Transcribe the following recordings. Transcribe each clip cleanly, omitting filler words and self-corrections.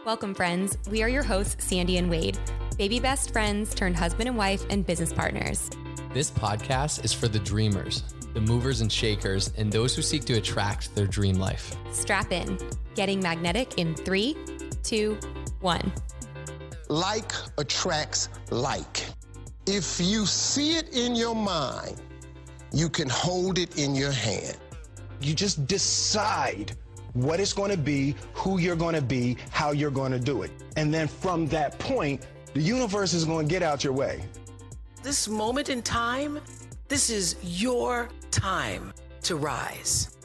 Welcome, friends. We are your hosts, Sandy and Wade, baby best friends turned husband and wife and business partners. This podcast is for the dreamers, the movers and shakers, and those who seek to attract their dream life. Strap in. Getting magnetic in 3, 2, 1. Like attracts like. If you see it in your mind, you can hold it in your hand. You just decide what it's going to be, who you're going to be, how you're going to do it. And then from that point, the universe is going to get out your way. This moment in time, this is your time to rise.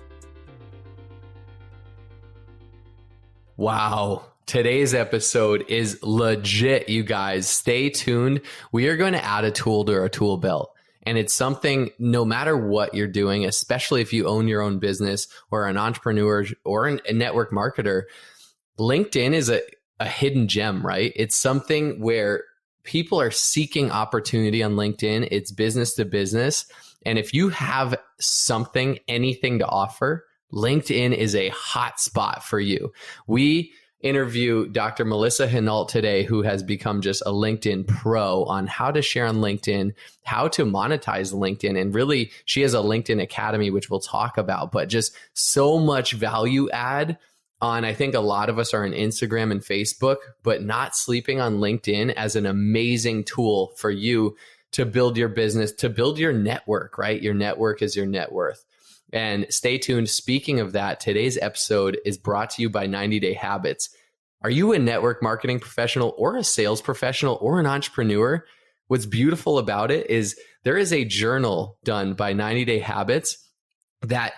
Wow. Today's episode is legit, you guys. Stay tuned. We are going to add a tool to our tool belt. And it's something, no matter what you're doing, especially if you own your own business or an entrepreneur or a network marketer, LinkedIn is a hidden gem, right? It's something where people are seeking opportunity on LinkedIn. It's business to business. And if you have something, anything to offer, LinkedIn is a hot spot for you. We interview Dr. Melissa Henault today, who has become just a LinkedIn pro on how to share on LinkedIn, how to monetize LinkedIn. And really, she has a LinkedIn Academy, which we'll talk about, but just so much value add on, I think a lot of us are on Instagram and Facebook, but not sleeping on LinkedIn as an amazing tool for you to build your business, to build your network, right? Your network is your net worth. And stay tuned. Speaking of that, today's episode is brought to you by 90 Day Habits. Are you a network marketing professional or a sales professional or an entrepreneur? What's beautiful about it is there is a journal done by 90 Day Habits that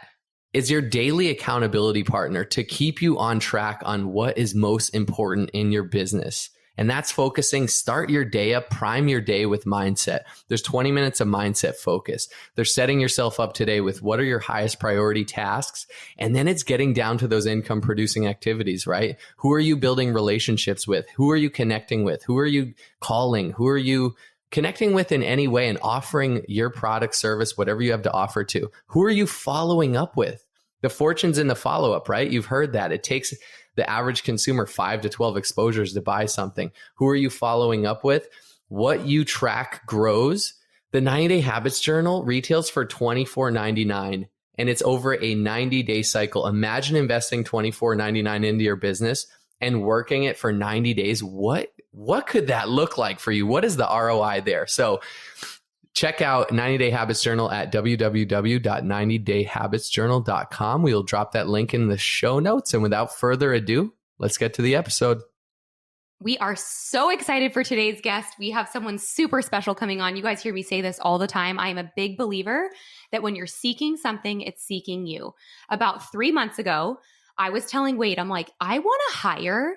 is your daily accountability partner to keep you on track on what is most important in your business. And that's focusing, start your day up, prime your day with mindset. There's 20 minutes of mindset focus. They're setting yourself up today with what are your highest priority tasks. And then it's getting down to those income producing activities, right? Who are you building relationships with? Who are you connecting with? Who are you calling? Who are you connecting with in any way and offering your product, service, whatever you have to offer to? Who are you following up with? The fortune's in the follow-up, right? You've heard that. It takes the average consumer 5 to 12 exposures to buy something. Who are you following up with? What you track grows. The 90 Day Habits Journal retails for $24.99 and it's over a 90-day cycle. Imagine investing $24.99 into your business and working it for 90 days. What could that look like for you? What is the ROI there? So check out 90 Day Habits Journal at www.90dayhabitsjournal.com. We'll drop that link in the show notes. And without further ado, let's get to the episode. We are so excited for today's guest. We have someone super special coming on. You guys hear me say this all the time. I am a big believer that when you're seeking something, it's seeking you. About 3 months ago, I was telling Wade, I'm like, I want to hire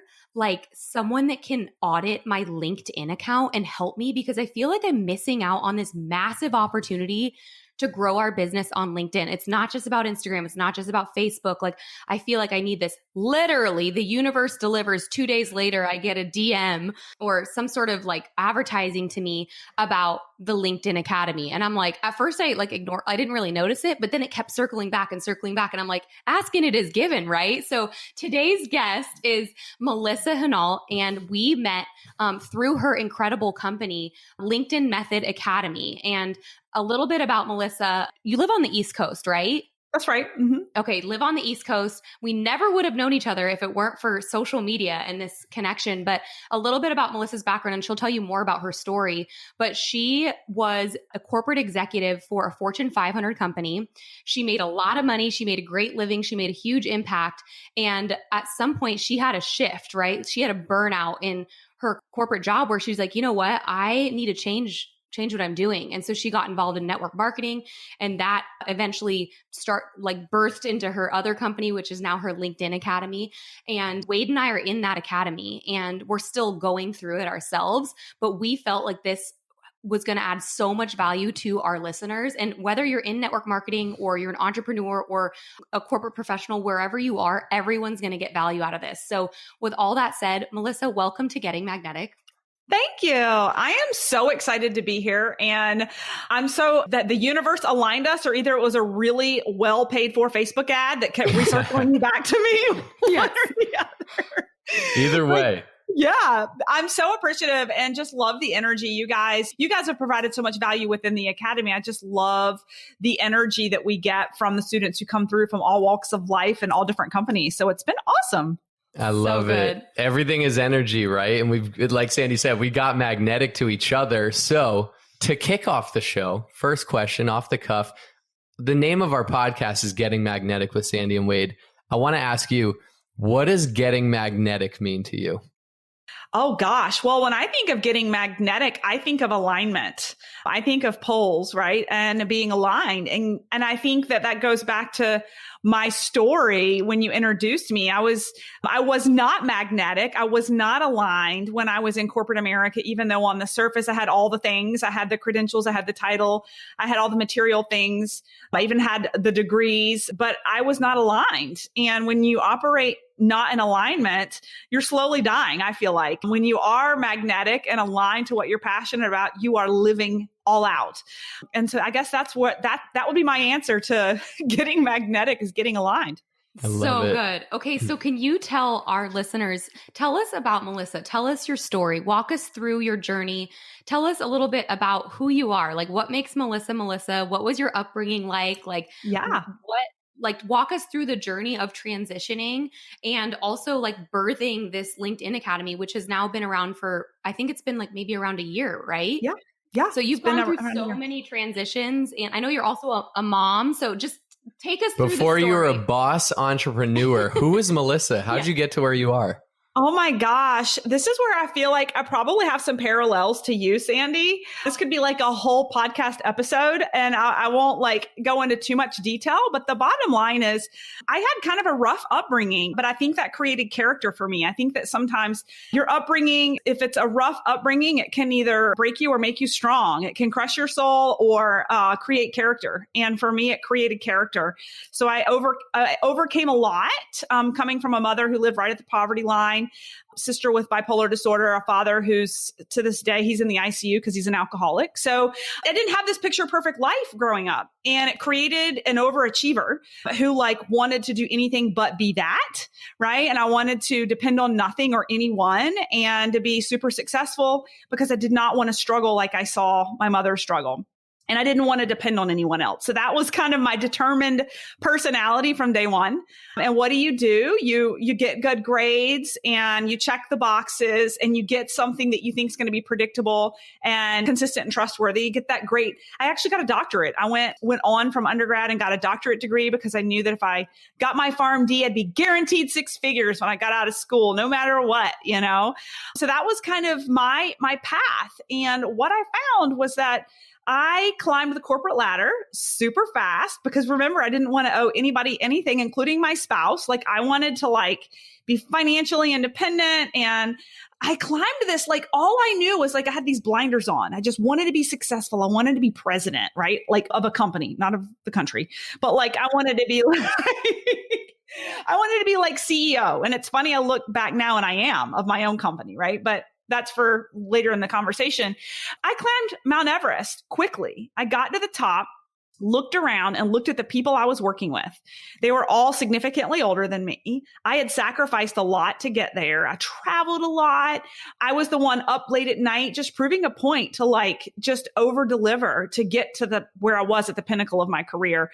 someone that can audit my LinkedIn account and help me because I feel like I'm missing out on this massive opportunity to grow our business on LinkedIn. It's not just about Instagram. It's not just about Facebook. I feel like I need this. Literally, the universe delivers. 2 days later, I get a DM or some sort of advertising to me about the LinkedIn Academy. And I'm like, at first I ignore, I didn't really notice it, but then it kept circling back. And I'm like, asking it is given, right? So today's guest is Melissa Henault, and we met through her incredible company, LinkedIn Method Academy. And a little bit about Melissa. You live on the East Coast, right? That's right. Mm-hmm. Okay, live on the East Coast. We never would have known each other if it weren't for social media and this connection. But a little bit about Melissa's background, and she'll tell you more about her story. But she was a corporate executive for a Fortune 500 company. She made a lot of money. She made a great living. She made a huge impact. And at some point, she had a shift, right? She had a burnout in her corporate job where she's like, you know what? I need to change what I'm doing. And so she got involved in network marketing, and that eventually birthed into her other company, which is now her LinkedIn Academy. And Wade and I are in that academy, and we're still going through it ourselves, but we felt like this was going to add so much value to our listeners. And whether you're in network marketing or you're an entrepreneur or a corporate professional, wherever you are, everyone's going to get value out of this. So with all that said, Melissa, welcome to Getting Magnetic. Thank you. I am so excited to be here. And I'm so that the universe aligned us, or either it was a really well paid for Facebook ad that kept recircling back to me. Yes. One or the other. Either way. Yeah, I'm so appreciative and just love the energy. You guys have provided so much value within the academy. I just love the energy that we get from the students who come through from all walks of life and all different companies. So it's been awesome. I love it. Everything is energy, right? And we've, like Sandy said, we got magnetic to each other. So to kick off the show, first question off the cuff, the name of our podcast is Getting Magnetic with Sandy and Wade. I want to ask you, what does getting magnetic mean to you? Oh gosh. Well, when I think of getting magnetic, I think of alignment. I think of poles, right? And being aligned. And I think that goes back to my story when you introduced me. I was not magnetic. I was not aligned when I was in corporate America, even though on the surface I had all the things. I had the credentials, I had the title, I had all the material things. I even had the degrees, but I was not aligned. And when you operate not in alignment, you're slowly dying. I feel like when you are magnetic and aligned to what you're passionate about, you are living all out. And so I guess that's what that would be my answer to getting magnetic, is getting aligned. So good. Okay. So can you tell our listeners, tell us about Melissa, tell us your story, walk us through your journey. Tell us a little bit about who you are. Like, what makes Melissa Melissa? What was your upbringing like? Walk us through the journey of transitioning and also like birthing this LinkedIn Academy, which has now been around for, I think it's been like maybe around a year, right? Yeah. Yeah. So you've gone through so many transitions, and I know you're also a mom. So just take us through before you were a boss entrepreneur. Who is Melissa? How did you get to where you are? Oh my gosh. This is where I feel like I probably have some parallels to you, Sandy. This could be like a whole podcast episode, and I won't like go into too much detail, but the bottom line is I had kind of a rough upbringing, but I think that created character for me. I think that sometimes your upbringing, if it's a rough upbringing, it can either break you or make you strong. It can crush your soul or create character. And for me, it created character. So I overcame a lot, coming from a mother who lived right at the poverty line, sister with bipolar disorder, a father who's to this day, he's in the ICU because he's an alcoholic. So I didn't have this picture perfect life growing up, and it created an overachiever who like wanted to do anything but be that, right? And I wanted to depend on nothing or anyone and to be super successful because I did not want to struggle like I saw my mother struggle. And I didn't want to depend on anyone else. So that was kind of my determined personality from day one. And what do? You get good grades and you check the boxes and you get something that you think is going to be predictable and consistent and trustworthy. You get that great. I actually got a doctorate. I went on from undergrad and got a doctorate degree because I knew that if I got my PharmD, I'd be guaranteed 6 figures when I got out of school, no matter what, you know? So that was kind of my path. And what I found was that I climbed the corporate ladder super fast because remember, I didn't want to owe anybody anything, including my spouse. Like I wanted to like be financially independent, and I climbed this, like all I knew was like I had these blinders on. I just wanted to be successful. I wanted to be president, right? Like of a company, not of the country, but like I wanted to be like, I wanted to be like CEO. And it's funny, I look back now and I am of my own company, right? But that's for later in the conversation. I climbed Mount Everest quickly. I got to the top, looked around and looked at the people I was working with. They were all significantly older than me. I had sacrificed a lot to get there. I traveled a lot. I was the one up late at night, just proving a point to like just over deliver to get to where I was at the pinnacle of my career.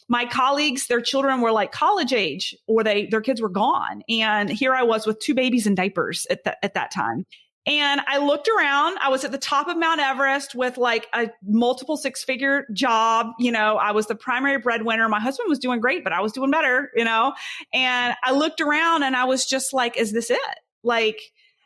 My colleagues, their children were like college age, or their kids were gone. And here I was with 2 babies in diapers at that time. And I looked around. I was at the top of Mount Everest with like a multiple 6-figure job. You know, I was the primary breadwinner. My husband was doing great, but I was doing better, you know? And I looked around and I was just like, is this it? Like,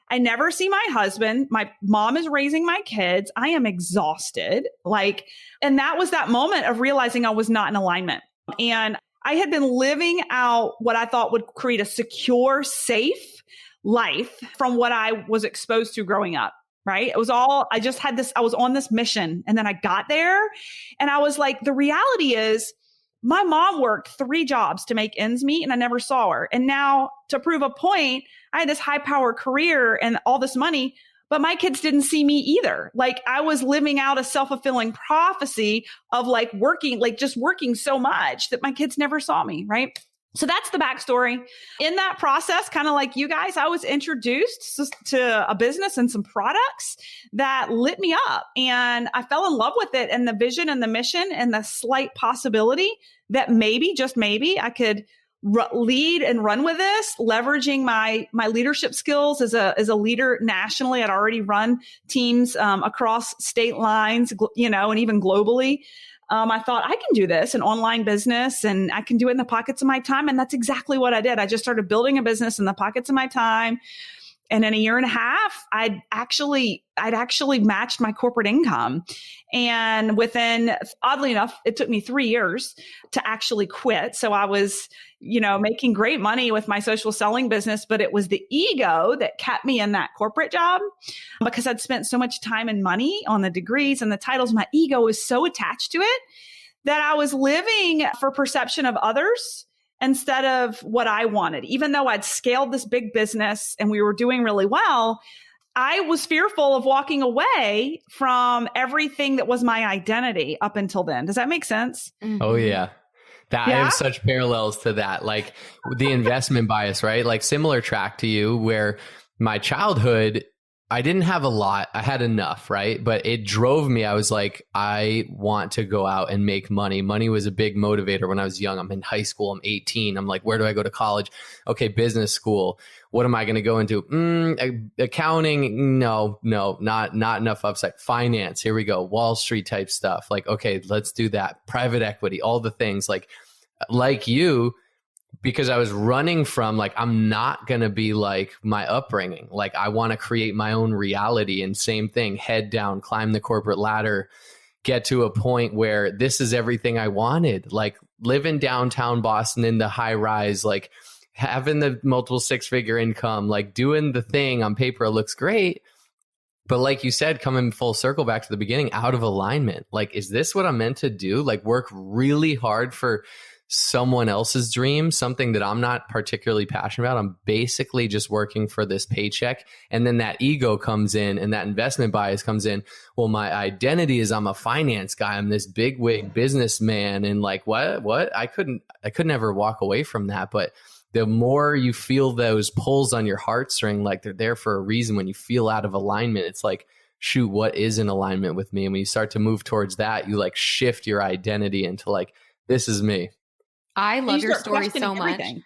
I never see my husband. My mom is raising my kids. I am exhausted. Like, and that was that moment of realizing I was not in alignment. And I had been living out what I thought would create a secure, safe life from what I was exposed to growing up, right? It was all, I just had this, I was on this mission, and then I got there and I was like, the reality is my mom worked 3 jobs to make ends meet and I never saw her. And now to prove a point, I had this high power career and all this money, but my kids didn't see me either. Like I was living out a self-fulfilling prophecy of like working, like just working so much that my kids never saw me, right? So that's the backstory. In that process, kind of like you guys, I was introduced to a business and some products that lit me up. And I fell in love with it and the vision and the mission and the slight possibility that maybe, just maybe, I could lead and run with this, leveraging my leadership skills as a leader nationally. I'd already run teams across state lines, and even globally. I thought I can do this, an online business, and I can do it in the pockets of my time. And that's exactly what I did. I just started building a business in the pockets of my time. And in a year and a half, I'd actually matched my corporate income. And oddly enough, it took me 3 years to actually quit. So I was, making great money with my social selling business, but it was the ego that kept me in that corporate job because I'd spent so much time and money on the degrees and the titles. My ego was so attached to it that I was living for perception of others instead of what I wanted. Even though I'd scaled this big business and we were doing really well, I was fearful of walking away from everything that was my identity up until then. Does that make sense? Mm-hmm. Oh, yeah. I have such parallels to that, like the investment bias, right? Like similar track to you where my childhood, I didn't have a lot. I had enough, right? But it drove me. I was like, I want to go out and make money. Money was a big motivator when I was young. I'm in high school. I'm 18. I'm like, where do I go to college? Okay, business school. What am I going to go into? Accounting? No, not enough upside. Finance. Here we go. Wall Street type stuff. Like, okay, let's do that. Private equity, all the things like you, because I was running from like, I'm not going to be like my upbringing. Like I want to create my own reality, and same thing, head down, climb the corporate ladder, get to a point where this is everything I wanted. Like live in downtown Boston in the high rise, like having the multiple 6-figure income, like doing the thing on paper, it looks great. But like you said, coming full circle back to the beginning, out of alignment. Like, is this what I'm meant to do? Like work really hard for someone else's dream, something that I'm not particularly passionate about. I'm basically just working for this paycheck. And then that ego comes in and that investment bias comes in. Well, my identity is I'm a finance guy. I'm this big wig businessman. And like, what? I couldn't ever walk away from that. But the more you feel those pulls on your heartstring, like they're there for a reason. When you feel out of alignment, it's like, shoot, what is in alignment with me? And when you start to move towards that, you like shift your identity into like, this is me. I love your story so much. Everything.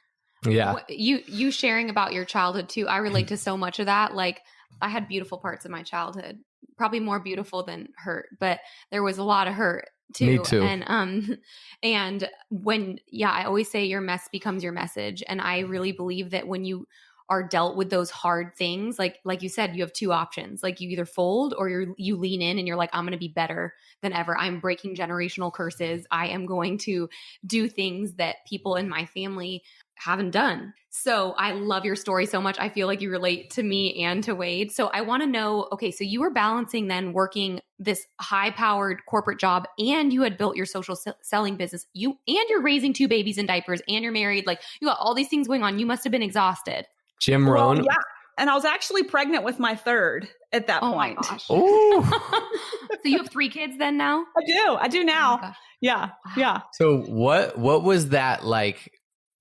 Yeah. You sharing about your childhood too. I relate to so much of that. Like I had beautiful parts of my childhood, probably more beautiful than hurt, but there was a lot of hurt too. Me too. And when, I always say your mess becomes your message. And I really believe that when you are dealt with those hard things, like you said, you have two options. Like you either fold or you lean in and you're like, I'm going to be better than ever. I'm breaking generational curses. I am going to do things that people in my family haven't done. So I love your story so much. I feel like you relate to me and to Wade. So I want to know, okay, so you were balancing then working this high-powered corporate job and you had built your social selling business. You're raising 2 babies in diapers and you're married. Like you got all these things going on. You must have been exhausted. Jim Rohn. Well, yeah. And I was actually pregnant with my third at that point. My gosh. Oh. So you have 3 kids then now? I do now. Oh Yeah. Yeah. So what was that like?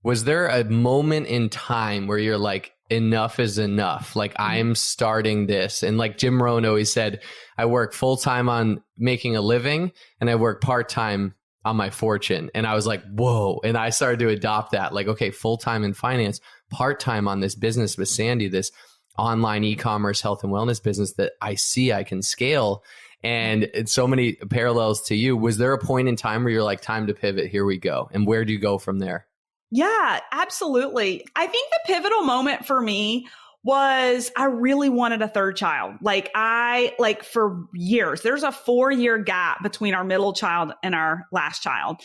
Was there a moment in time where you're like, enough is enough? Like I'm starting this. And like Jim Rohn always said, I work full-time on making a living and I work part-time on my fortune. And I was like, whoa. And I started to adopt that. Like, okay, full-time in finance, part-time on this business with Sandy, this online e-commerce health and wellness business that I see I can scale. And it's so many parallels to you. Was there a point in time where you're like, time to pivot, here we go? And where do you go from there? Yeah, absolutely. I think the pivotal moment for me was I really wanted a third child. Like for years, there's a 4-year gap between our middle child and our last child.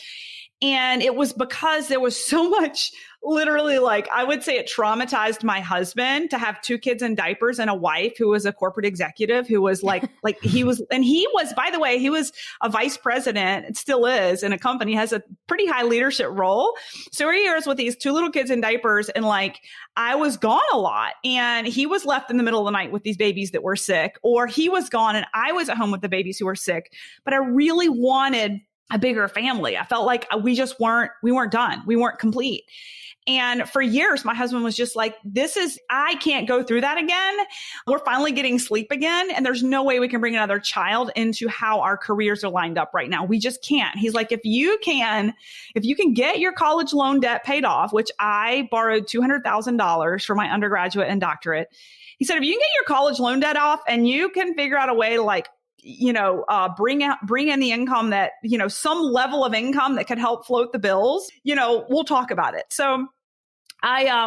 And it was because there was so much, literally, like I would say it traumatized my husband to have 2 kids in diapers and a wife who was a corporate executive who was like he was, by the way, he was a vice president, it still is in a company, has a pretty high leadership role. So he was with these 2 little kids in diapers and like I was gone a lot and he was left in the middle of the night with these babies that were sick, or he was gone and I was at home with the babies who were sick. But I really wanted a bigger family. I felt like we weren't done. We weren't complete. And for years, my husband was just like, I can't go through that again. We're finally getting sleep again. And there's no way we can bring another child into how our careers are lined up right now. We just can't. He's like, if you can get your college loan debt paid off, which I borrowed $200,000 for my undergraduate and doctorate. He said, if you can get your college loan debt off and you can figure out a way to bring in the income that, some level of income that could help float the bills, we'll talk about it. So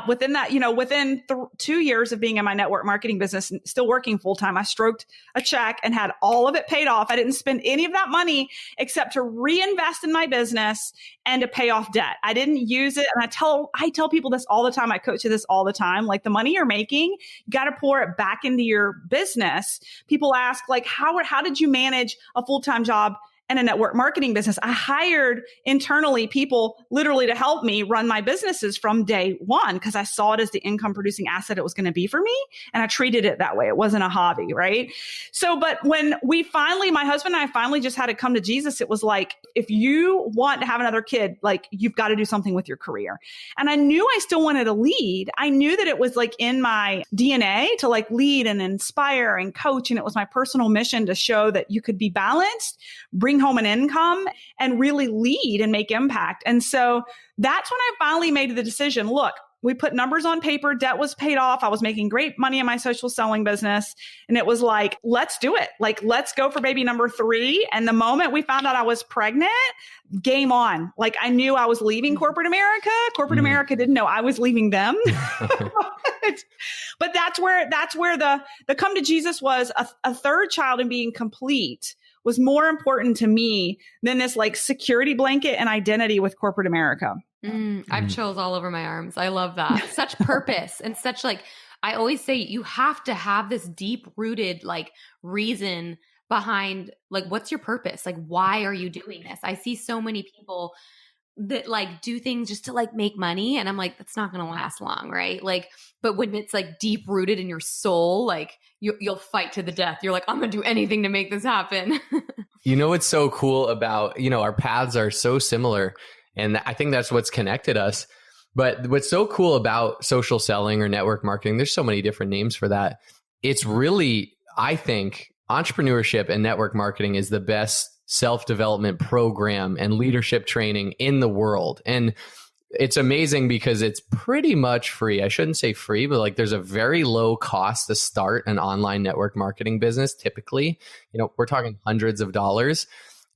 within that, within 2 years of being in my network marketing business, still working full time, I stroked a check and had all of it paid off. I didn't spend any of that money except to reinvest in my business and to pay off debt. I didn't use it. And I tell people this all the time. I coach this all the time. Like, the money you're making, you got to pour it back into your business. People ask, like, how did you manage a full-time job and a network marketing business? I hired internally people literally to help me run my businesses from day one, because I saw it as the income producing asset it was going to be for me. And I treated it that way. It wasn't a hobby, right? So, but when my husband and I finally just had to come to Jesus, it was like, if you want to have another kid, like, you've got to do something with your career. And I knew I still wanted to lead. I knew that it was like in my DNA to like lead and inspire and coach. And it was my personal mission to show that you could be balanced, bring home an income, and really lead and make impact. And so that's when I finally made the decision. Look, we put numbers on paper. Debt was paid off. I was making great money in my social selling business. And it was like, let's do it. Like, let's go for baby number 3. And the moment we found out I was pregnant, game on. Like, I knew I was leaving corporate America. Corporate America didn't know I was leaving them. But that's where the come to Jesus was. A third child and being complete was more important to me than this like security blanket and identity with corporate America. I have chills all over my arms. I love that. Such purpose and such, like, I always say you have to have this deep rooted like reason behind, like, what's your purpose? Like, why are you doing this? I see so many people that like do things just to like make money. And I'm like, that's not going to last long. Right. Like, but when it's like deep rooted in your soul, like you'll fight to the death. You're like, I'm going to do anything to make this happen. You know, what's so cool about, our paths are so similar. And I think that's what's connected us. But what's so cool about social selling or network marketing, there's so many different names for that. It's really, I think, entrepreneurship and network marketing is the best self-development program and leadership training in the world. And it's amazing because it's pretty much free. I shouldn't say free, but like there's a very low cost to start an online network marketing business. Typically, we're talking hundreds of dollars.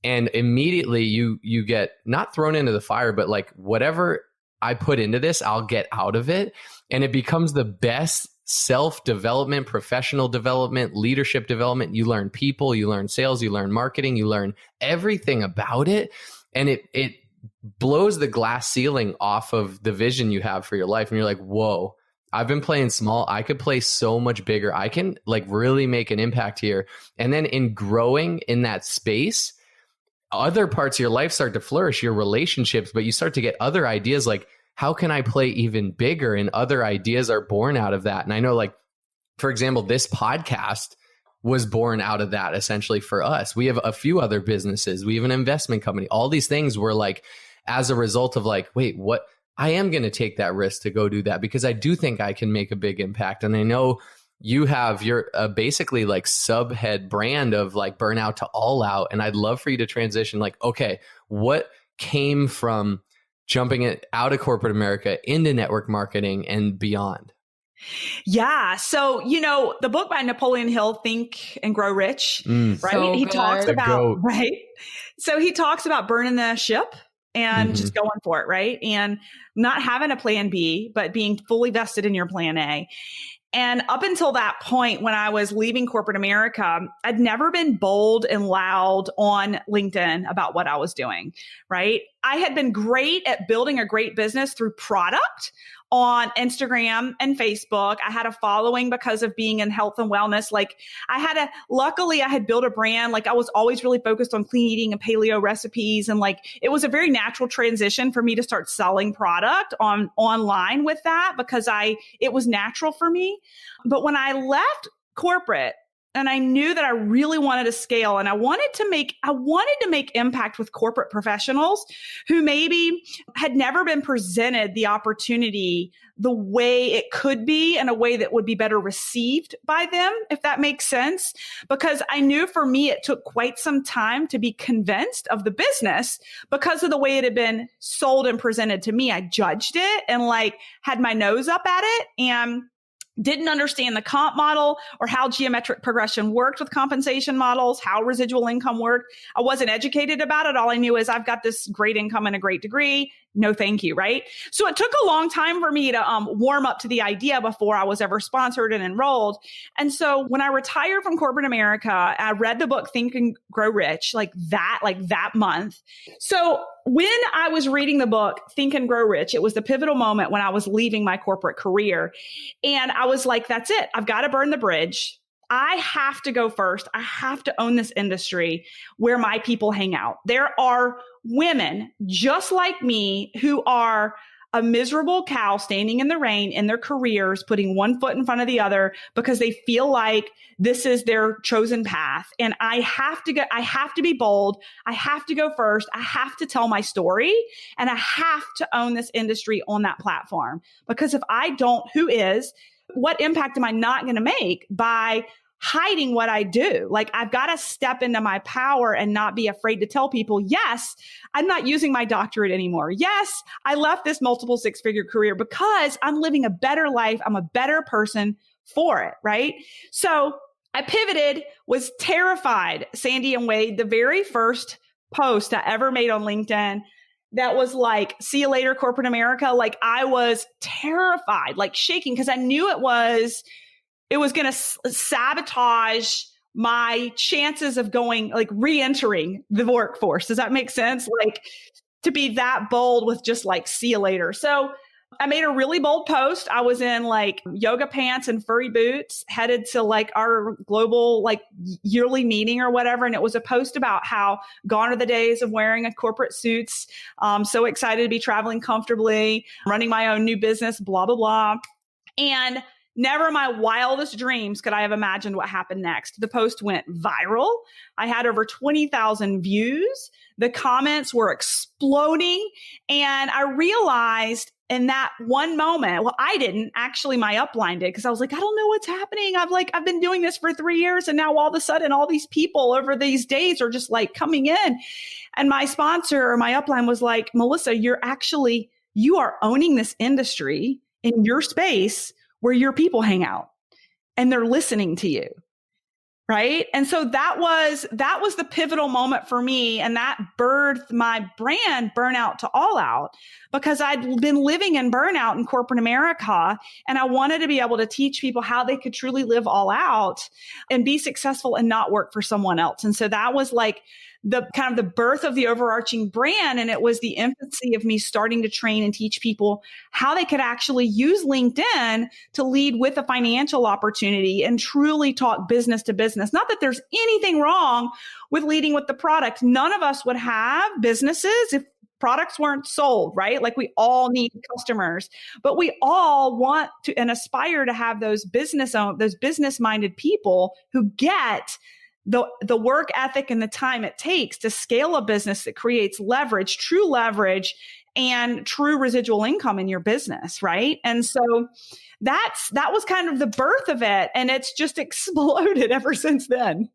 And immediately you get not thrown into the fire, but like whatever I put into this, I'll get out of it. And it becomes the best self-development, professional development, leadership development. You learn people, you learn sales, you learn marketing, you learn everything about it. And it blows the glass ceiling off of the vision you have for your life. And you're like, whoa, I've been playing small. I could play so much bigger. I can like really make an impact here. And then in growing in that space, other parts of your life start to flourish, your relationships, but you start to get other ideas like, how can I play even bigger? And other ideas are born out of that. And I know, like, for example, this podcast was born out of that essentially for us. We have a few other businesses. We have an investment company. All these things were like, as a result of like, wait, what? I am going to take that risk to go do that because I do think I can make a big impact. And I know you have your basically like subhead brand of like Burnout to All Out. And I'd love for you to transition like, okay, what came from jumping it out of corporate America into network marketing and beyond? Yeah. So, the book by Napoleon Hill, Think and Grow Rich, right? So he good. talks about, goat. right? So he talks about burning the ship and just going for it, right? And not having a plan B, but being fully vested in your plan A. And up until that point, when I was leaving corporate America, I'd never been bold and loud on LinkedIn about what I was doing, right? I had been great at building a great business through product on Instagram and Facebook. I had a following because of being in health and wellness. Like luckily I had built a brand. Like I was always really focused on clean eating and paleo recipes. And like, it was a very natural transition for me to start selling product online with that because it was natural for me. But when I left corporate and I knew that I really wanted to scale, and I wanted to make impact with corporate professionals who maybe had never been presented the opportunity the way it could be, in a way that would be better received by them, if that makes sense. Because I knew for me, it took quite some time to be convinced of the business because of the way it had been sold and presented to me. I judged it and like had my nose up at it and didn't understand the comp model or how geometric progression worked with compensation models, how residual income worked. I wasn't educated about it. All I knew is I've got this great income and a great degree. No, thank you. Right. So it took a long time for me to warm up to the idea before I was ever sponsored and enrolled. And so when I retired from corporate America, I read the book Think and Grow Rich like that month. So when I was reading the book Think and Grow Rich, it was the pivotal moment when I was leaving my corporate career. And I was like, that's it. I've got to burn the bridge. I have to go first. I have to own this industry where my people hang out. There are women just like me who are a miserable cow standing in the rain in their careers, putting one foot in front of the other because they feel like this is their chosen path. And I have to be bold. I have to go first. I have to tell my story, and I have to own this industry on that platform. Because if I don't, who is? What impact am I not going to make by hiding what I do? Like, I've got to step into my power and not be afraid to tell people, yes, I'm not using my doctorate anymore. Yes, I left this multiple six-figure career because I'm living a better life. I'm a better person for it, right? So I pivoted, was terrified. Sandy and Wade, the very first post I ever made on LinkedIn, that was like, see you later, corporate America. Like, I was terrified, like shaking, because I knew it was going to sabotage my chances of going, like, re-entering the workforce. Does that make sense? Like, to be that bold with just like, see you later. So I made a really bold post. I was in like yoga pants and furry boots, headed to like our global like yearly meeting or whatever. And it was a post about how gone are the days of wearing a corporate suits. So excited to be traveling comfortably, running my own new business, blah, blah, blah. And never in my wildest dreams could I have imagined what happened next. The post went viral. I had over 20,000 views. The comments were exploding. And I realized in that one moment, well, I didn't, actually my upline did, because I was like, I don't know what's happening. I've been doing this for 3 years, and now all of a sudden all these people over these days are just like coming in. And my sponsor or my upline was like, Melissa, you are owning this industry in your space where your people hang out and they're listening to you. Right. And so that was the pivotal moment for me. And that birthed my brand, Burnout to All Out, because I'd been living in burnout in corporate America. And I wanted to be able to teach people how they could truly live all out and be successful and not work for someone else. And so that was like the kind of the birth of the overarching brand. And it was the infancy of me starting to train and teach people how they could actually use LinkedIn to lead with a financial opportunity and truly talk business to business. Not that there's anything wrong with leading with the product. None of us would have businesses if products weren't sold, right? Like, we all need customers, but we all want to and aspire to have those business-minded people who get the work ethic and the time it takes to scale a business that creates leverage, true leverage, and true residual income in your business, right? And so that was kind of the birth of it, and it's just exploded ever since then.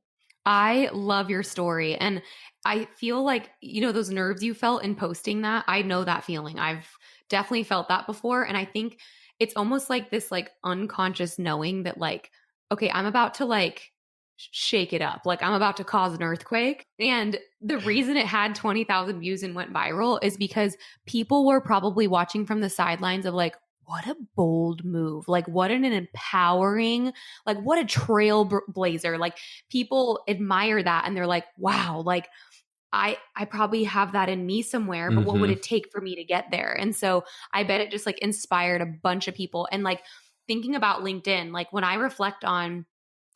I love your story, and I feel like, those nerves you felt in posting that, I know that feeling. I've definitely felt that before, and I think it's almost like this like unconscious knowing that like, okay, I'm about to like shake it up. Like, I'm about to cause an earthquake. And the reason it had 20,000 views and went viral is because people were probably watching from the sidelines of like, what a bold move. Like, what an empowering, like, what a trailblazer. Like, people admire that and they're like, wow, like, I probably have that in me somewhere, but what would it take for me to get there? And so I bet it just like inspired a bunch of people. And like, thinking about LinkedIn, like when I reflect on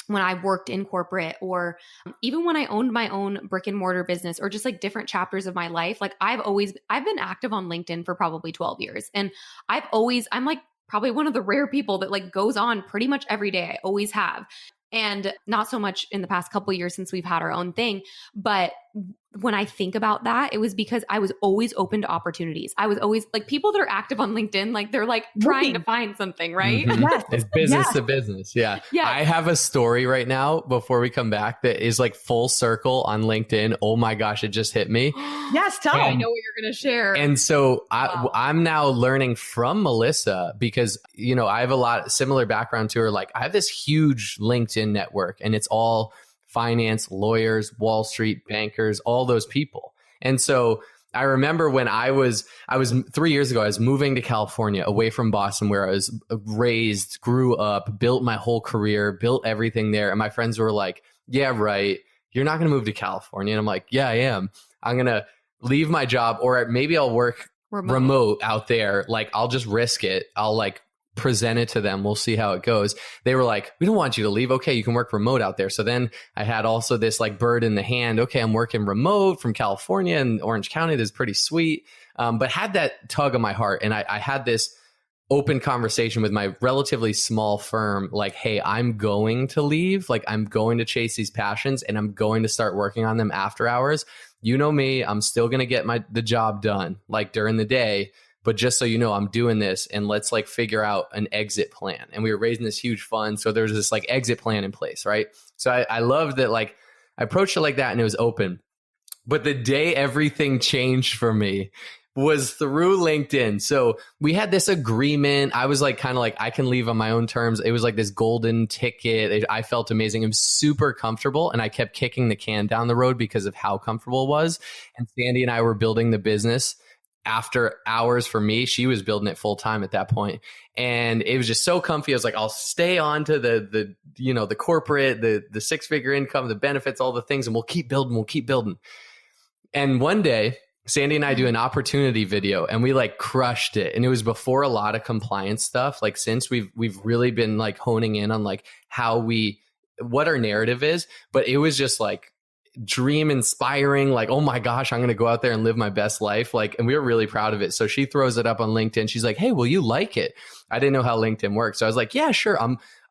when I worked in corporate, or even when I owned my own brick and mortar business, or just like different chapters of my life, like I've been active on LinkedIn for probably 12 years. And I'm like probably one of the rare people that like goes on pretty much every day. I always have. And not so much in the past couple of years since we've had our own thing. But when I think about that, it was because I was always open to opportunities. I was always like, people that are active on LinkedIn, like they're like trying to find something, right? Mm-hmm. Yes. It's business to business. Yeah. Yes. I have a story right now before we come back that is like full circle on LinkedIn. Oh my gosh, it just hit me. Yes, tell I me. know what you're going to share. And so Wow. I'm now learning from Melissa because, you know, I have a lot similar background to her. Like I have this huge LinkedIn network and it's all finance, lawyers, Wall Street, bankers, all those people. And so I remember when I was 3 years ago, I was moving to California away from Boston where I was raised, grew up, built my whole career, built everything there. And my friends were like, yeah, right. You're not going to move to California. And I'm like, yeah, I am. I'm going to leave my job or maybe I'll work remote out there. Like I'll just risk it. I'll like present it to them. We'll see how it goes. They were like, we don't want you to leave. Okay, you can work remote out there. So then I had also this like bird in the hand. Okay, I'm working remote from California and Orange County. That's pretty sweet. But had that tug of my heart. And I had this open conversation with my relatively small firm. Like, hey, I'm going to leave. Like I'm going to chase these passions and I'm going to start working on them after hours. You know me, I'm still going to get the job done like during the day. But just so you know, I'm doing this and let's like figure out an exit plan. And we were raising this huge fund. So there's this like exit plan in place, right? So I love that like I approached it like that and it was open. But the day everything changed for me was through LinkedIn. So we had this agreement. I was like kind of like I can leave on my own terms. It was like this golden ticket. I felt amazing. It was super comfortable. And I kept kicking the can down the road because of how comfortable it was. And Sandy and I were building the business. After hours for me, she was building it full time at that point. And it was just so comfy. I was like, I'll stay on to the corporate, the 6-figure income, the benefits, all the things, and we'll keep building. And one day, Sandy and I do an opportunity video and we like crushed it. And it was before a lot of compliance stuff. Like since we've really been like honing in on like what our narrative is, but it was just like dream inspiring, like, oh my gosh, I'm going to go out there and live my best life. Like, and we were really proud of it. So she throws it up on LinkedIn. She's like, hey, will you like it? I didn't know how LinkedIn works. So I was like, yeah, sure.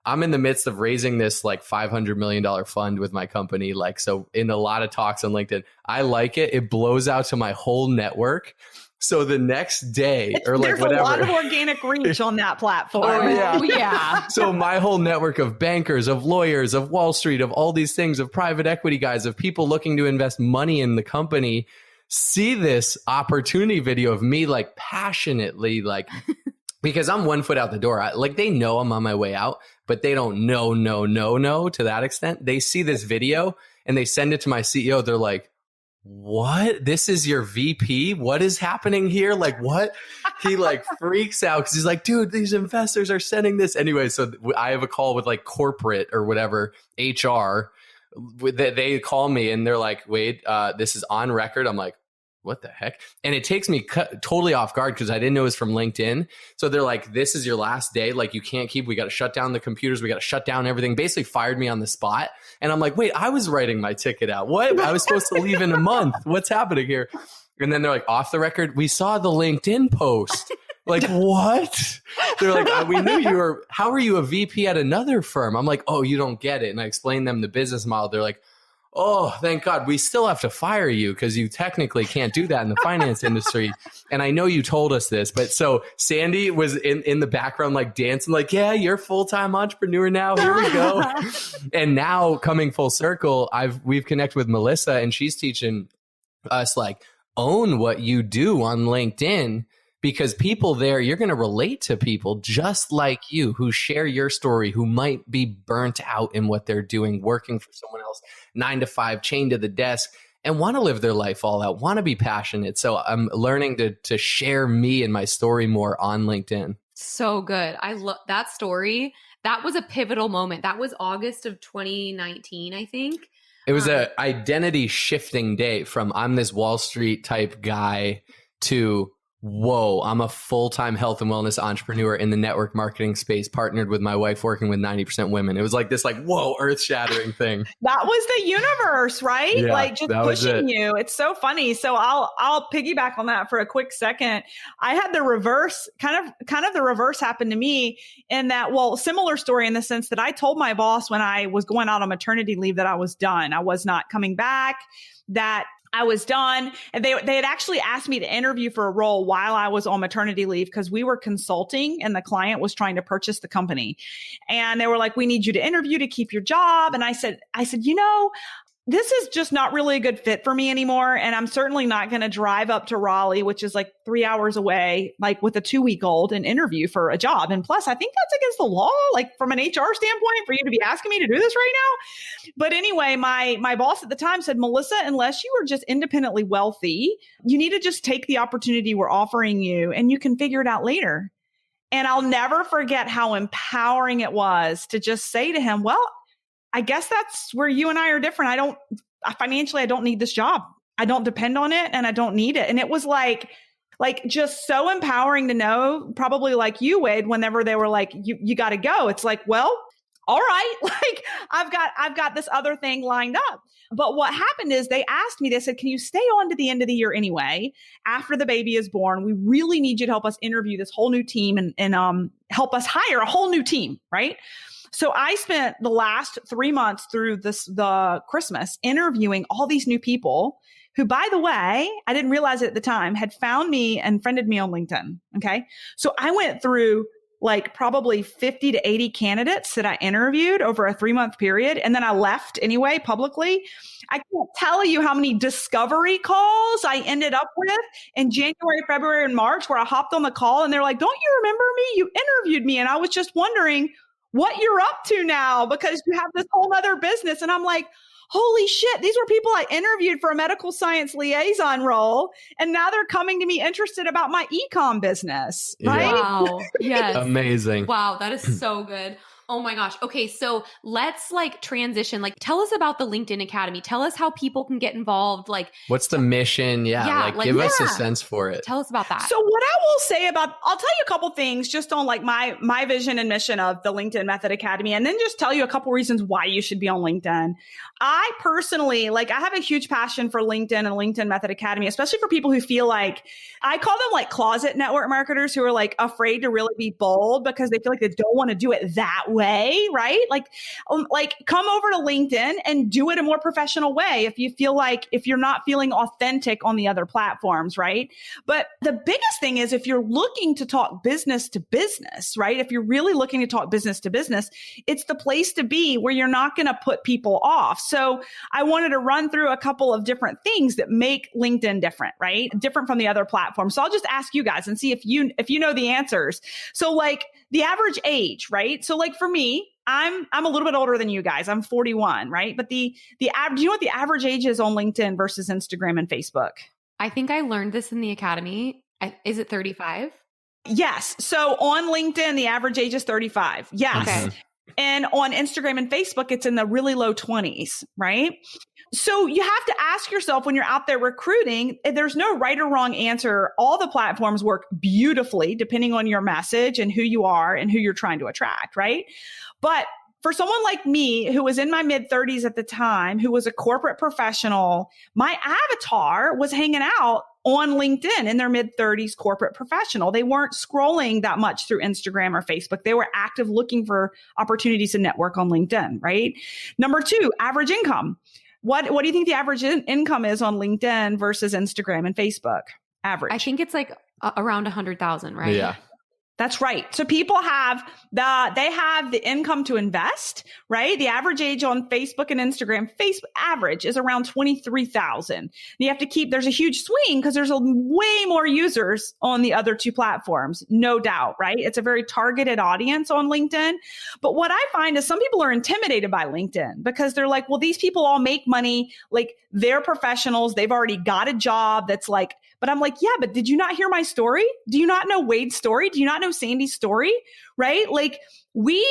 I'm in the midst of raising this like $500 million fund with my company. Like, so in a lot of talks on LinkedIn, I like it. It blows out to my whole network. So the next day or like whatever. There's a lot of organic reach on that platform. Oh, yeah. Yeah. So my whole network of bankers, of lawyers, of Wall Street, of all these things, of private equity guys, of people looking to invest money in the company, see this opportunity video of me like passionately, like, because I'm 1 foot out the door. Like they know I'm on my way out, but they don't know to that extent. They see this video and they send it to my CEO. They're like, what? This is your VP? What is happening here? Like what? He like freaks out because he's like, dude, these investors are sending this. Anyway, so I have a call with like corporate or whatever, HR. They call me and they're like, Wade, this is on record. I'm like, what the heck? And it takes me totally off guard because I didn't know it was from LinkedIn. So they're like, this is your last day. Like you can't we got to shut down the computers. We got to shut down everything. Basically fired me on the spot. And I'm like, wait, I was writing my ticket out. What? I was supposed to leave in a month. What's happening here? And then they're like, off the record, we saw the LinkedIn post. Like, what? They're like, we knew you were, how are you a VP at another firm? I'm like, oh, you don't get it. And I explained them the business model. They're like, oh, thank God. We still have to fire you because you technically can't do that in the finance industry. And I know you told us this, but so Sandy was in the background, like dancing, like, yeah, you're a full-time entrepreneur now. Here we go. And now coming full circle, we've connected with Melissa and she's teaching us like own what you do on LinkedIn. Because people there, you're going to relate to people just like you who share your story, who might be burnt out in what they're doing, working for someone else, 9 to 5, chained to the desk, and want to live their life all out, want to be passionate. So I'm learning to share me and my story more on LinkedIn. So good. I love that story. That was a pivotal moment. That was August of 2019, I think. It was an identity shifting day from I'm this Wall Street type guy to whoa, I'm a full-time health and wellness entrepreneur in the network marketing space, partnered with my wife, working with 90% women. It was like this, like, whoa, earth-shattering thing. That was the universe, right? Yeah, like just pushing you. It's so funny. So I'll piggyback on that for a quick second. I had the reverse, kind of the reverse happened to me in that, well, similar story in the sense that I told my boss when I was going out on maternity leave that I was done. I was not coming back, that I was done. And they had actually asked me to interview for a role while I was on maternity leave because we were consulting and the client was trying to purchase the company. And they were like, we need you to interview to keep your job. And I said, this is just not really a good fit for me anymore. And I'm certainly not going to drive up to Raleigh, which is like 3 hours away, like with a 2-week-old and interview for a job. And plus, I think that's against the law, like from an HR standpoint, for you to be asking me to do this right now. But anyway, my boss at the time said, Melissa, unless you are just independently wealthy, you need to just take the opportunity we're offering you and you can figure it out later. And I'll never forget how empowering it was to just say to him, well, I guess that's where you and I are different. Financially, I don't need this job. I don't depend on it and I don't need it. And it was like just so empowering to know, probably like you, Wade, whenever they were like, you got to go. It's like, well, all right. Like I've got this other thing lined up. But what happened is they asked me, they said, can you stay on to the end of the year anyway? After the baby is born, we really need you to help us interview this whole new team and help us hire a whole new team. Right. So I spent the last 3 months through the Christmas interviewing all these new people who, by the way, I didn't realize it at the time, had found me and friended me on LinkedIn. Okay. So I went through like probably 50 to 80 candidates that I interviewed over a 3-month period. And then I left anyway, publicly. I can't tell you how many discovery calls I ended up with in January, February, and March, where I hopped on the call and they're like, don't you remember me? You interviewed me. And I was just wondering what you're up to now because you have this whole other business. And I'm like, holy shit, these were people I interviewed for a medical science liaison role. And now they're coming to me interested about my e-com business. Right? Wow. Yes. Amazing. Wow. That is so good. Oh my gosh. Okay. So let's like transition. Like tell us about the LinkedIn Academy. Tell us how people can get involved. Like what's the mission? Give us a sense for it. Tell us about that. So what I will say I'll tell you a couple things just on like my vision and mission of the LinkedIn Method Academy, and then just tell you a couple reasons why you should be on LinkedIn. I personally, I have a huge passion for LinkedIn and LinkedIn Method Academy, especially for people who feel like, I call them like closet network marketers who are like afraid to really be bold because they feel like they don't want to do it that way, right? Like come over to LinkedIn and do it a more professional way if you feel like, if you're not feeling authentic on the other platforms, right? But the biggest thing is if you're looking to talk business to business, right? If you're really looking to talk business to business, it's the place to be where you're not going to put people off. So I wanted to run through a couple of different things that make LinkedIn different, right? Different from the other platforms. So I'll just ask you guys and see if you know the answers. So like the average age, right? So like for me, I'm a little bit older than you guys. I'm 41, right? But the average, do you know what the average age is on LinkedIn versus Instagram and Facebook? I think I learned this in the academy. Is it 35? Yes. So on LinkedIn, the average age is 35. Yes. Okay. And on Instagram and Facebook, it's in the really low 20s, right? So you have to ask yourself when you're out there recruiting, there's no right or wrong answer. All the platforms work beautifully depending on your message and who you are and who you're trying to attract, right? But for someone like me, who was in my mid 30s at the time, who was a corporate professional, my avatar was hanging out on LinkedIn in their mid 30s corporate professional. They weren't scrolling that much through Instagram or Facebook. They were active looking for opportunities to network on LinkedIn, right? Number 2, average income. What do you think the average income is on LinkedIn versus Instagram and Facebook? Average. I think it's like around 100,000, right? Yeah. That's right. So people have the income to invest, right? The average age on Facebook and Instagram, Facebook average is around 23,000. You have to there's a huge swing because there's way more users on the other two platforms, no doubt, right? It's a very targeted audience on LinkedIn. But what I find is some people are intimidated by LinkedIn because they're like, well, these people all make money. Like they're professionals. They've already got a job that's like, but I'm like, yeah, but did you not hear my story? Do you not know Wade's story? Do you not know Sandy's story? Right? Like we,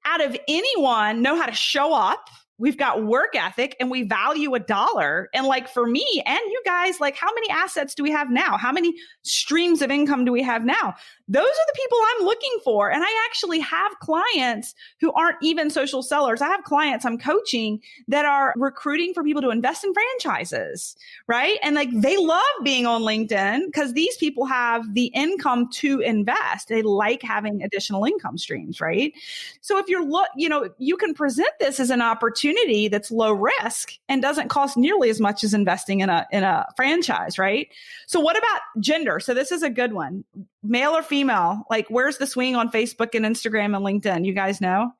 out of anyone, know how to show up, we've got work ethic, and we value a dollar. And like for me and you guys, like how many assets do we have now? How many streams of income do we have now? Those are the people I'm looking for. And I actually have clients who aren't even social sellers. I have clients I'm coaching that are recruiting for people to invest in franchises, right? And like they love being on LinkedIn because these people have the income to invest. They like having additional income streams, right? So if you're you can present this as an opportunity that's low risk and doesn't cost nearly as much as investing in a franchise, right? So what about gender? So this is a good one. Male or female? Like where's the swing on Facebook and Instagram and LinkedIn? You guys know?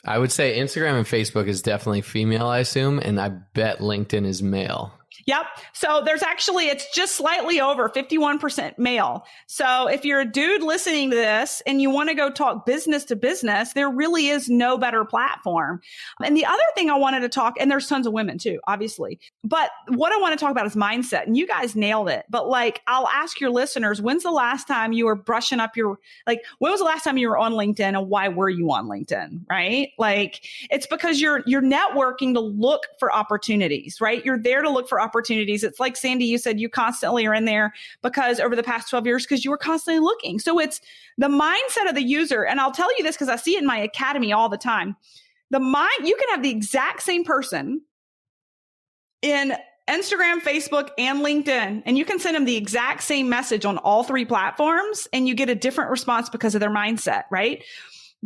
I would say Instagram and Facebook is definitely female, I assume. And I bet LinkedIn is male. Yep. So it's just slightly over 51% male. So if you're a dude listening to this and you want to go talk business to business, there really is no better platform. And the other thing I wanted to talk, and there's tons of women too, obviously, but what I want to talk about is mindset. And you guys nailed it. But like, I'll ask your listeners, when's the last time you were brushing up when was the last time you were on LinkedIn, and why were you on LinkedIn? Right? Like it's because you're networking to look for opportunities, right? You're there to look for opportunities. It's like Sandy, you said you constantly are in there because over the past 12 years, because you were constantly looking. So it's the mindset of the user. And I'll tell you this because I see it in my academy all the time. You can have the exact same person in Instagram, Facebook, and LinkedIn, and you can send them the exact same message on all three platforms, and you get a different response because of their mindset, right?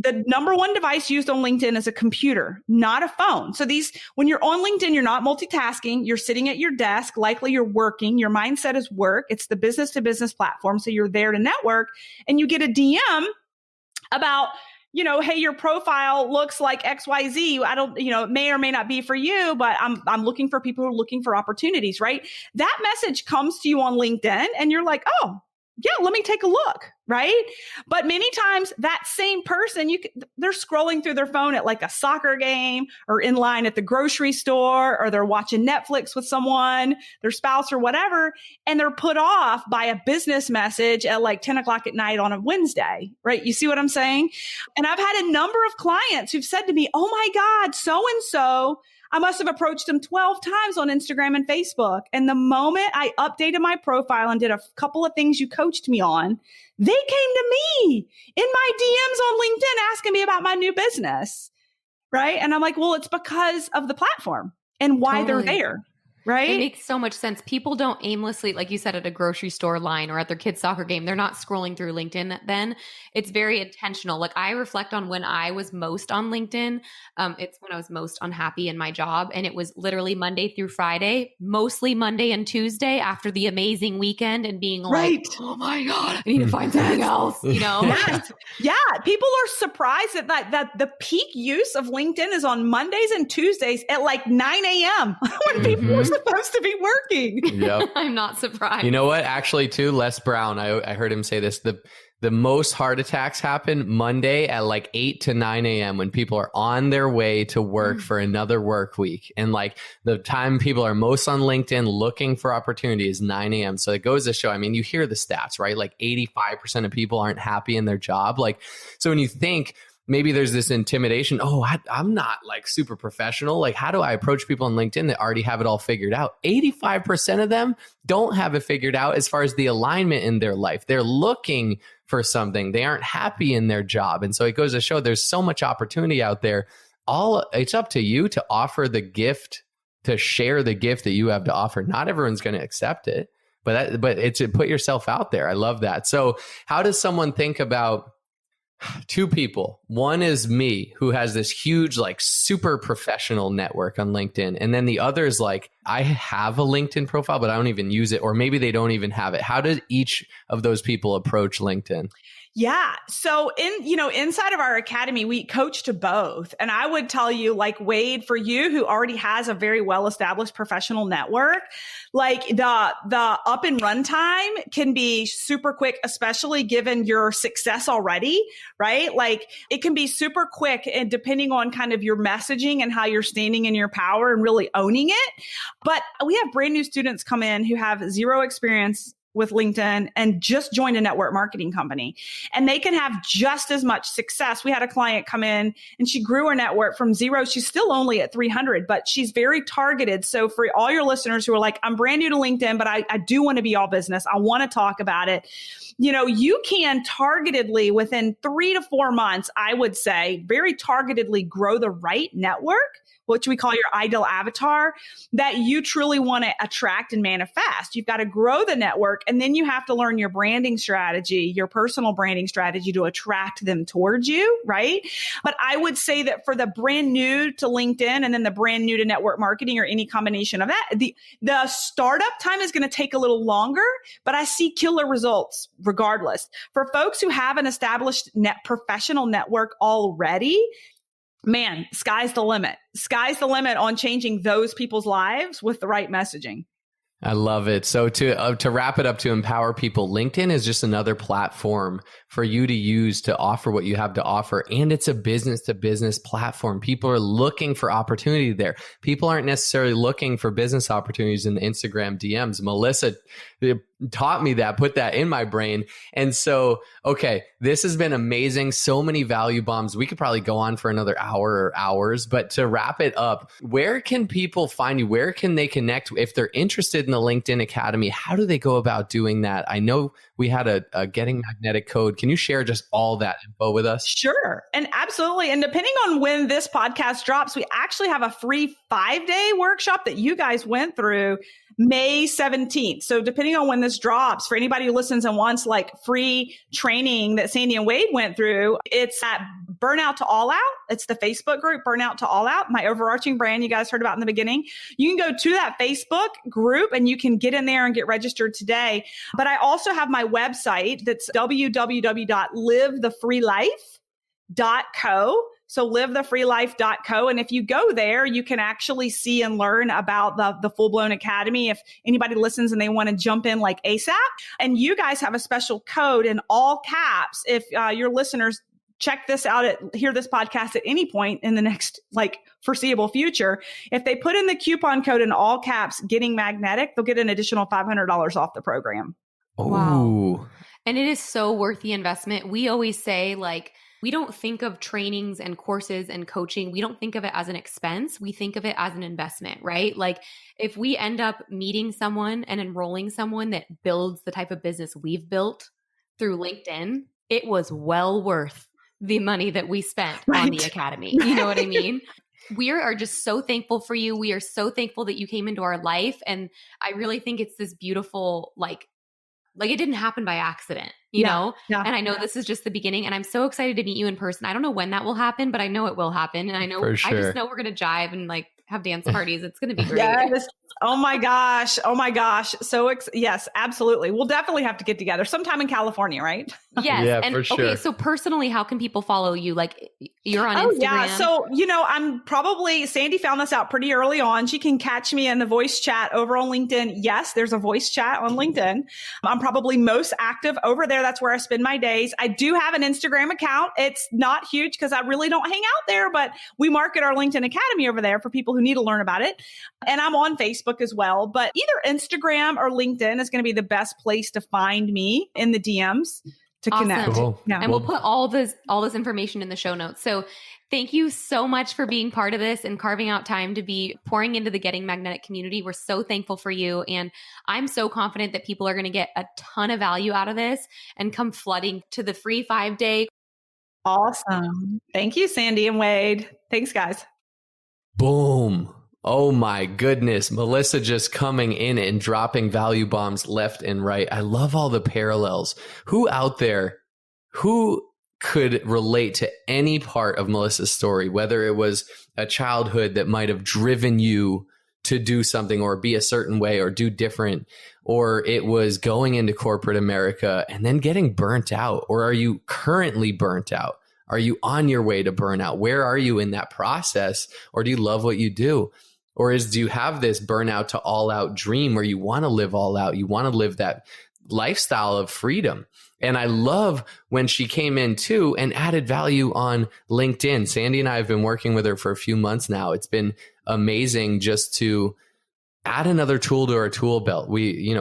The number one device used on LinkedIn is a computer, not a phone. So when you're on LinkedIn, you're not multitasking. You're sitting at your desk. Likely you're working. Your mindset is work. It's the business to business platform. So you're there to network, and you get a DM about, hey, your profile looks like XYZ. I don't, it may or may not be for you, but I'm looking for people who are looking for opportunities, right? That message comes to you on LinkedIn and you're like, oh, yeah, let me take a look, right? But many times that same person, they're scrolling through their phone at like a soccer game or in line at the grocery store, or they're watching Netflix with someone, their spouse or whatever, and they're put off by a business message at like 10 o'clock at night on a Wednesday, right? You see what I'm saying? And I've had a number of clients who've said to me, oh my God, so-and-so, I must have approached them 12 times on Instagram and Facebook. And the moment I updated my profile and did a couple of things you coached me on, they came to me in my DMs on LinkedIn asking me about my new business, right? And I'm like, well, it's because of the platform and why they're there. Right? It makes so much sense. People don't aimlessly, like you said, at a grocery store line or at their kid's soccer game, they're not scrolling through LinkedIn then. It's very intentional. Like I reflect on when I was most on LinkedIn. It's when I was most unhappy in my job. And it was literally Monday through Friday, mostly Monday and Tuesday after the amazing weekend, and being like, oh my God, I need to find something else, Yes. Yeah. People are surprised that the peak use of LinkedIn is on Mondays and Tuesdays at like 9 a.m. when people are supposed to be working. Yep. I'm not surprised. You know what? Actually, too, Les Brown, I heard him say this. The most heart attacks happen Monday at like 8 to 9 a.m. when people are on their way to work for another work week. And like the time people are most on LinkedIn looking for opportunity is 9 a.m. So it goes to show, I mean, you hear the stats, right? Like 85% of people aren't happy in their job. Like, so when you think, maybe there's this intimidation. Oh, I'm not like super professional. Like, how do I approach people on LinkedIn that already have it all figured out? 85% of them don't have it figured out as far as the alignment in their life. They're looking for something. They aren't happy in their job. And so it goes to show there's so much opportunity out there. It's up to you to offer the gift, to share the gift that you have to offer. Not everyone's going to accept it, but it's to put yourself out there. I love that. So how does someone think about two people? One is me, who has this huge, like super professional network on LinkedIn. And then the other is like, I have a LinkedIn profile, but I don't even use it. Or maybe they don't even have it. How does each of those people approach LinkedIn? Yeah. So inside of our academy, we coach to both. And I would tell you, like Wade, for you who already has a very well-established professional network, like the up and run time can be super quick, especially given your success already, right? Like it can be super quick, and depending on kind of your messaging and how you're standing in your power and really owning it. But we have brand new students come in who have zero experience with LinkedIn and just joined a network marketing company. And they can have just as much success. We had a client come in and she grew her network from 0. She's still only at 300, but she's very targeted. So for all your listeners who are like, I'm brand new to LinkedIn, but I do want to be all business. I want to talk about it. You know, you can targetedly within 3 to 4 months, I would say, very targetedly grow the right network, which we call your ideal avatar, that you truly want to attract and manifest. You've got to grow the network, and then you have to learn your branding strategy, your personal branding strategy to attract them towards you, right? But I would say that for the brand new to LinkedIn and then the brand new to network marketing or any combination of that, the startup time is going to take a little longer, but I see killer results regardless. For folks who have an established professional network already, man, sky's the limit. Sky's the limit on changing those people's lives with the right messaging. I love it. So to wrap it up, to empower people, LinkedIn is just another platform for you to use to offer what you have to offer. And it's a business to business platform. People are looking for opportunity there. People aren't necessarily looking for business opportunities in the Instagram DMs. Melissa taught me that, put that in my brain. And so, okay, this has been amazing. So many value bombs. We could probably go on for another hour or hours, but to wrap it up, where can people find you? Where can they connect? If they're interested in the LinkedIn Academy, how do they go about doing that? I know we had a Getting Magnetic code. Can you share just all that info with us? Sure. And absolutely. And depending on when this podcast drops, we actually have a free 5-day workshop that you guys went through May 17th. So depending on when this drops, for anybody who listens and wants like free training that Sandy and Wade went through, it's at Burnout to All Out. It's the Facebook group, Burnout to All Out, my overarching brand you guys heard about in the beginning. You can go to that Facebook group and you can get in there and get registered today. But I also have my website that's www.livethefreelife.co. So livethefreelife.co. And if you go there, you can actually see and learn about the full-blown academy if anybody listens and they want to jump in like ASAP. And you guys have a special code in all caps. If your listeners check this out, hear this podcast at any point in the next like foreseeable future, if they put in the coupon code in all caps, Getting Magnetic, they'll get an additional $500 off the program. Wow. And it is so worth the investment. We always say like, we don't think of trainings and courses and coaching. We don't think of it as an expense. We think of it as an investment, right? Like if we end up meeting someone and enrolling someone that builds the type of business we've built through LinkedIn, it was well worth the money that we spent on the academy. You know what I mean? We are just so thankful for you. We are so thankful that you came into our life. And I really think it's this beautiful, like it didn't happen by accident, you know? Yeah. And I know this is just the beginning, and I'm so excited to meet you in person. I don't know when that will happen, but I know it will happen. And I know, I just know we're going to jive and like have dance parties. It's going to be great. Yes. Oh my gosh. Oh my gosh. So yes, absolutely. We'll definitely have to get together sometime in California, right? Yes. Yeah, and for sure. Okay, so personally, how can people follow you? Like you're on Instagram. Yeah. So, I'm probably, Sandy found this out pretty early on. She can catch me in the voice chat over on LinkedIn. Yes, there's a voice chat on LinkedIn. I'm probably most active over there. That's where I spend my days. I do have an Instagram account. It's not huge because I really don't hang out there, but we market our LinkedIn Academy over there for people who need to learn about it. And I'm on Facebook as well, but either Instagram or LinkedIn is going to be the best place to find me in the DMs to connect. Cool. Yeah. And we'll put all this information in the show notes. So thank you so much for being part of this and carving out time to be pouring into the Getting Magnetic community. We're so thankful for you. And I'm so confident that people are going to get a ton of value out of this and come flooding to the free 5-day. Awesome. Thank you, Sandy and Wade. Thanks, guys. Boom. Oh my goodness. Melissa just coming in and dropping value bombs left and right. I love all the parallels. Who out there who could relate to any part of Melissa's story, whether it was a childhood that might have driven you to do something or be a certain way or do different, or it was going into corporate America and then getting burnt out, or are you currently burnt out? Are you on your way to burnout? Where are you in that process? Or do you love what you do? Or do you have this burnout to all out dream where you want to live all out? You want to live that lifestyle of freedom. And I love when she came in too and added value on LinkedIn. Sandy and I have been working with her for a few months now. It's been amazing just to add another tool to our tool belt.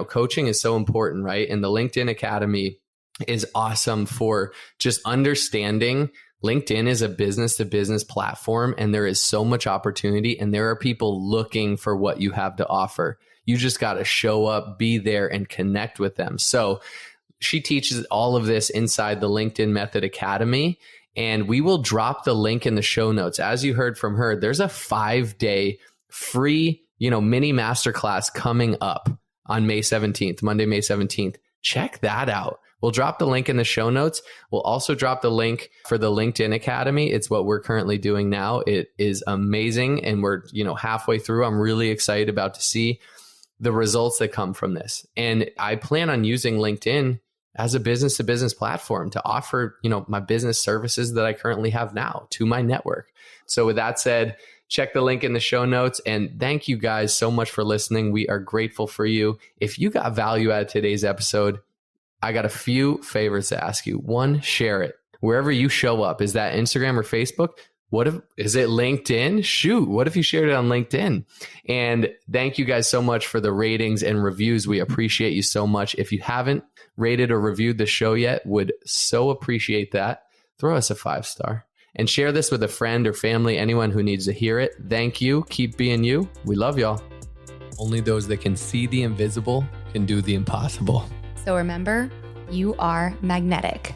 Coaching is so important, right? And the LinkedIn Academy is awesome for just understanding LinkedIn is a business to business platform, and there is so much opportunity, and there are people looking for what you have to offer. You just got to show up, be there, and connect with them. So she teaches all of this inside the LinkedIn Method Academy, and we will drop the link in the show notes. As you heard from her, there's a 5-day free, mini masterclass coming up on May 17th, Monday, May 17th. Check that out. We'll drop the link in the show notes. We'll also drop the link for the LinkedIn Academy. It's what we're currently doing now. It is amazing. And we're, halfway through. I'm really excited about to see the results that come from this. And I plan on using LinkedIn as a business to business platform to offer, my business services that I currently have now to my network. So with that said, check the link in the show notes. And thank you guys so much for listening. We are grateful for you. If you got value out of today's episode, I got a few favors to ask you. One, share it wherever you show up. Is that Instagram or Facebook? Is it LinkedIn? Shoot, what if you shared it on LinkedIn? And thank you guys so much for the ratings and reviews. We appreciate you so much. If you haven't rated or reviewed the show yet, would so appreciate that. Throw us a 5-star and share this with a friend or family, anyone who needs to hear it. Thank you. Keep being you. We love y'all. Only those that can see the invisible can do the impossible. So remember, you are magnetic.